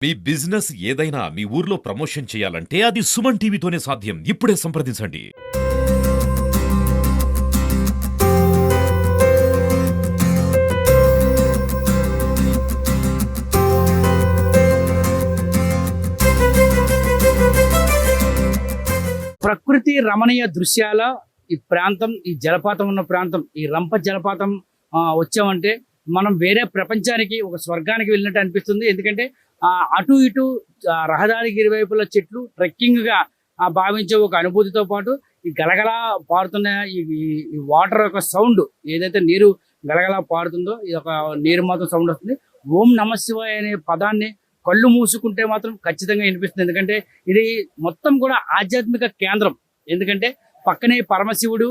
మీ business ఏదైనా మీ ఊర్లో promotion చేయాలంటే అది సుమన్ టీవీతోనే సాధ్యం. ఇప్పుడే సంప్రదించండి. ప్రకృతి రమణీయ దృశ్యాల ఈ ప్రాంతం, ఈ జలపాతం ఉన్న ప్రాంతం, ఈ రంప జలపాతం వచ్చామంటే మనం వేరే ప్రపంచానికి, ఒక స్వర్గానికి వెళ్ళినట్టు అనిపిస్తుంది. ఎందుకంటే అటు ఇటు రహదారికి ఇరువైపుల చెట్లు, ట్రెక్కింగ్ గా భావించే ఒక అనుభూతితో పాటు ఈ గలగలా పారుతున్న ఈ వాటర్ యొక్క సౌండ్, ఏదైతే నీరు గలగలా పారుతుందో ఇది ఒక నీరు మాత్రం సౌండ్ వస్తుంది. ఓం నమ శివాయ అనే పదాన్ని కళ్ళు మూసుకుంటే మాత్రం ఖచ్చితంగా వినిపిస్తుంది. ఎందుకంటే ఇది మొత్తం కూడా ఆధ్యాత్మిక కేంద్రం. ఎందుకంటే పక్కనే పరమశివుడు,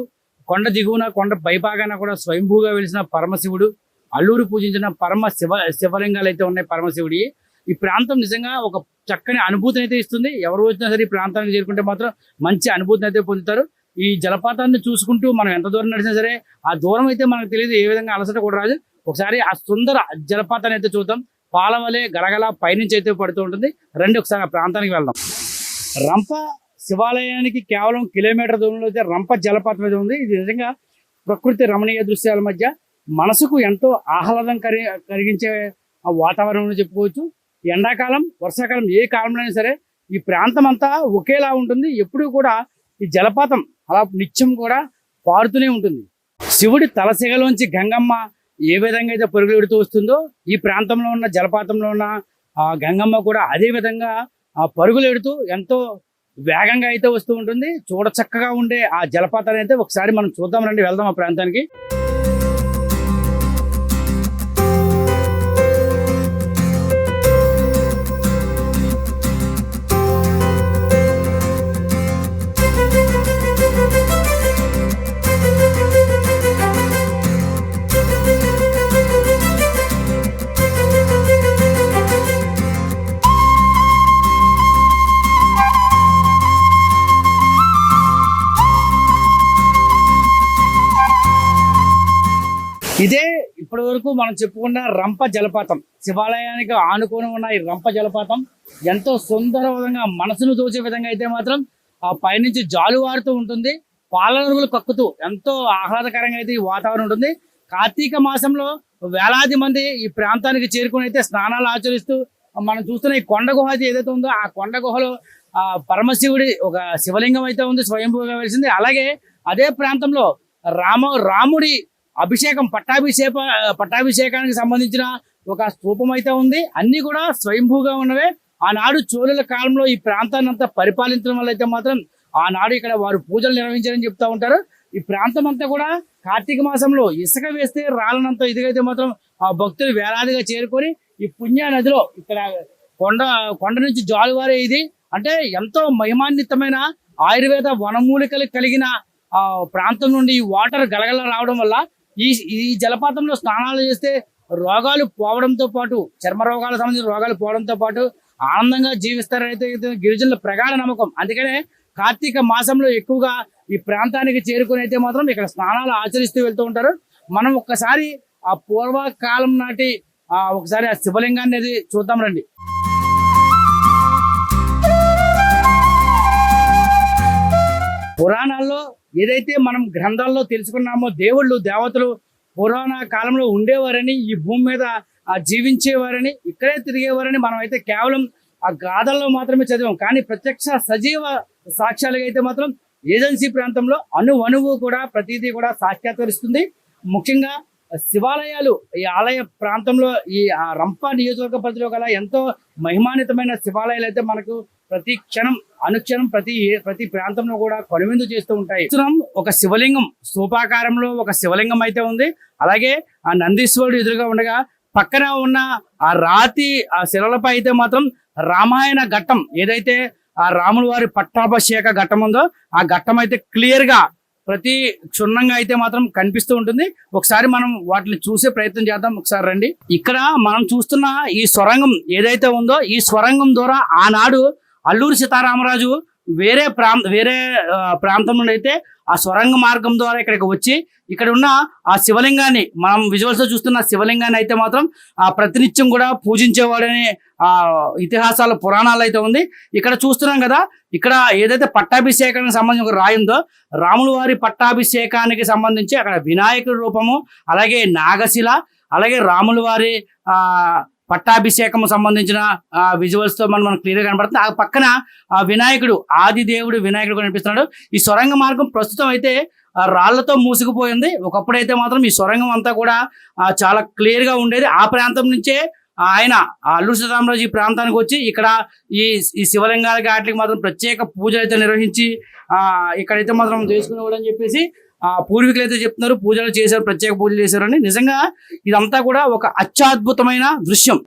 కొండ దిగువన కొండ పైభాగాన కూడా స్వయంభూగా వెలిసిన పరమశివుడు, అల్లూరు పూజించిన శివలింగాలు అయితే ఉన్నాయి పరమశివుడి. ఈ ప్రాంతం నిజంగా ఒక చక్కని అనుభూతిని అయితే ఇస్తుంది. ఎవరు వచ్చినా సరే ఈ ప్రాంతానికి చేరుకుంటే మాత్రం మంచి అనుభూతిని అయితే పొందుతారు. ఈ జలపాతాన్ని చూసుకుంటూ మనం ఎంత దూరం నడిచినా సరే ఆ దూరం అయితే మనకు తెలియదు, ఏ విధంగా అలసట కూడా రాదు. ఒకసారి ఆ సుందర జలపాతాన్ని అయితే చూద్దాం. పాలవలే గలగల పైనుంచి అయితే పడుతూ ఉంటుంది. రండి ఒకసారి ఆ ప్రాంతానికి వెళ్దాం. రంప శివాలయానికి కేవలం కిలోమీటర్ దూరంలో అయితే రంప జలపాతం అయితే ఉంది. ఇది నిజంగా ప్రకృతి రమణీయ దృశ్యాల మధ్య మనసుకు ఎంతో ఆహ్లాదం కలిగించే వాతావరణం చెప్పుకోవచ్చు. ఎండాకాలం, వర్షాకాలం, ఏ కాలంలో అయినా సరే ఈ ప్రాంతం అంతా ఒకేలా ఉంటుంది. ఎప్పుడూ కూడా ఈ జలపాతం అలా నిత్యం కూడా పారుతూనే ఉంటుంది. శివుడి తలసిగలోంచి గంగమ్మ ఏ విధంగా అయితే పరుగులు పెడుతూ వస్తుందో, ఈ ప్రాంతంలో ఉన్న జలపాతంలో ఉన్న గంగమ్మ కూడా అదే విధంగా పరుగులు పెడుతూ ఎంతో వేగంగా అయితే వస్తూ ఉంటుంది. చూడ చక్కగా ఉండే ఆ జలపాతాన్ని అయితే ఒకసారి మనం చూద్దాం, రండి వెళ్దాం ఆ ప్రాంతానికి. ఇదే ఇప్పటి వరకు మనం చెప్పుకున్న రంప జలపాతం. శివాలయానికి ఆనుకొని ఉన్న ఈ రంప జలపాతం ఎంతో సుందరవంగా మనసును దోచే విధంగా అయితే మాత్రం ఆ పైనుంచి జాలువారుతూ ఉంటుంది. పాలనరుగులు కక్కుతూ ఎంతో ఆహ్లాదకరంగా అయితే ఈ వాతావరణం ఉంటుంది. కార్తీక మాసంలో వేలాది మంది ఈ ప్రాంతానికి చేరుకుని అయితే స్నానాలు ఆచరిస్తూ మనం చూస్తున్న ఈ కొండ గుహ ఏదైతే ఉందో ఆ కొండ గుహలో పరమశివుడి ఒక శివలింగం అయితే ఉంది, స్వయంభూగా వెలిసింది. అలాగే అదే ప్రాంతంలో రాముడి పట్టాభిషేకానికి సంబంధించిన ఒక స్తూపం అయితే ఉంది. అన్ని కూడా స్వయంభూగా ఉన్నవే. ఆనాడు చోళుల కాలంలో ఈ ప్రాంతాన్ని అంతా పరిపాలించడం వల్ల అయితే మాత్రం ఆనాడు ఇక్కడ వారు పూజలు నిర్వహించారని చెప్తా ఉంటారు. ఈ ప్రాంతం అంతా కూడా కార్తీక మాసంలో ఇసుక వేస్తే రాలనంత ఇదిగైతే మాత్రం ఆ భక్తులు వేలాదిగా చేరుకొని ఈ పుణ్య నదిలో ఇక్కడ కొండ నుంచి జాలువారే ఇది అంటే ఎంతో మహిమాన్వితమైన ఆయుర్వేద వనమూలికలు కలిగిన ప్రాంతం నుండి ఈ వాటర్ గలగల రావడం వల్ల ఈ జలపాతంలో స్నానాలు చేస్తే రోగాలు పోవడంతో పాటు, చర్మ రోగాలకు సంబంధించిన రోగాలు పోవడంతో పాటు ఆనందంగా జీవిస్తారైతే గిరిజనుల ప్రగాఢ నమ్మకం. అందుకనే కార్తీక మాసంలో ఎక్కువగా ఈ ప్రాంతానికి చేరుకుని అయితే మాత్రం ఇక్కడ స్నానాలు ఆచరిస్తూ వెళ్తూ ఉంటారు. మనం ఒక్కసారి ఆ పూర్వకాలం నాటి ఒకసారి ఆ శివలింగాన్ని అది చూద్దాం, రండి. పురాణాల్లో ఏదైతే మనం గ్రంథాల్లో తెలుసుకున్నామో దేవుళ్ళు, దేవతలు పురాణ కాలంలో ఉండేవారని, ఈ భూమి మీద జీవించేవారని, ఇక్కడే తిరిగేవారని మనం అయితే కేవలం ఆ గాథల్లో మాత్రమే చదివాం. కానీ ప్రత్యక్ష సజీవ సాక్ష్యాలుగా అయితే మాత్రం ఏజెన్సీ ప్రాంతంలో అణువు కూడా ప్రతిదీ కూడా సాక్షాత్కరిస్తుంది. ముఖ్యంగా శివాలయాలు, ఈ ఆలయ ప్రాంతంలో ఈ రంప నియోజకవర్గ పరిధిలో గల ఎంతో మహిమాన్వితమైన శివాలయాలు అయితే మనకు ప్రతి క్షణం అనుక్షణం ప్రతి ప్రాంతంలో కూడా కనువిందు చేస్తూ ఉంటాయి. ఒక శివలింగం స్తూపాకారంలో ఒక శివలింగం అయితే ఉంది. అలాగే ఆ నందీశ్వరుడు ఎదురుగా ఉండగా పక్కన ఉన్న ఆ రాతి ఆ శిలలపై అయితే మాత్రం రామాయణ ఘట్టం, ఏదైతే ఆ రాముల వారి పట్టాభిషేక ఘట్టం ఉందో ఆ ఘట్టం అయితే క్లియర్ గా ప్రతి క్షుణ్ణంగా అయితే మాత్రం కనిపిస్తూ ఉంటుంది. ఒకసారి మనం వాటిని చూసే ప్రయత్నం చేద్దాం. ఒకసారి రండి. ఇక్కడ మనం చూస్తున్న ఈ సొరంగం ఏదైతే ఉందో ఈ సొరంగం ద్వారా ఆనాడు అల్లూరి సీతారామరాజు వేరే ప్రాంతం నుండి అయితే ఆ సొరంగ మార్గం ద్వారా ఇక్కడికి వచ్చి ఇక్కడ ఉన్న ఆ శివలింగాన్ని మనం విజువల్స్ లో చూస్తున్న శివలింగాన్ని అయితే మాత్రం ఆ ప్రతినిత్యం కూడా పూజించేవాడని ఆ ఇతిహాసాల పురాణాలు అయితే ఉంది. ఇక్కడ చూస్తున్నాం కదా, ఇక్కడ ఏదైతే పట్టాభిషేకానికి సంబంధించిన ఒక రాయి ఉందో, రాముల వారి పట్టాభిషేకానికి సంబంధించి అక్కడ వినాయకుడి రూపము, అలాగే నాగశిల, అలాగే రాముల వారి పట్టాభిషేకం సంబంధించిన విజువల్స్ తో మనం క్లియర్ గా కనబడుతుంది. ఆ పక్కన ఆ వినాయకుడు, ఆది దేవుడు వినాయకుడు కనిపిస్తున్నాడు. ఈ సొరంగ మార్గం ప్రస్తుతం అయితే రాళ్లతో మూసుకుపోయింది. ఒకప్పుడు అయితే మాత్రం ఈ సొరంగం అంతా కూడా చాలా క్లియర్ గా ఉండేది. ఆ ప్రాంతం నుంచే ఆయన అల్లూరి సీతారామరాజు ఈ ప్రాంతానికి వచ్చి ఇక్కడ ఈ శివలింగాలకి వాటికి మాత్రం ప్రత్యేక పూజలు అయితే నిర్వహించి ఇక్కడైతే మాత్రం చేసుకునేవాడు అని చెప్పేసి పూర్వీకులు అయితే చెప్తున్నారు. పూజలు చేశారు, ప్రత్యేక పూజలు చేశారని. నిజంగా ఇదంతా కూడా ఒక అత్యద్భుతమైన దృశ్యం.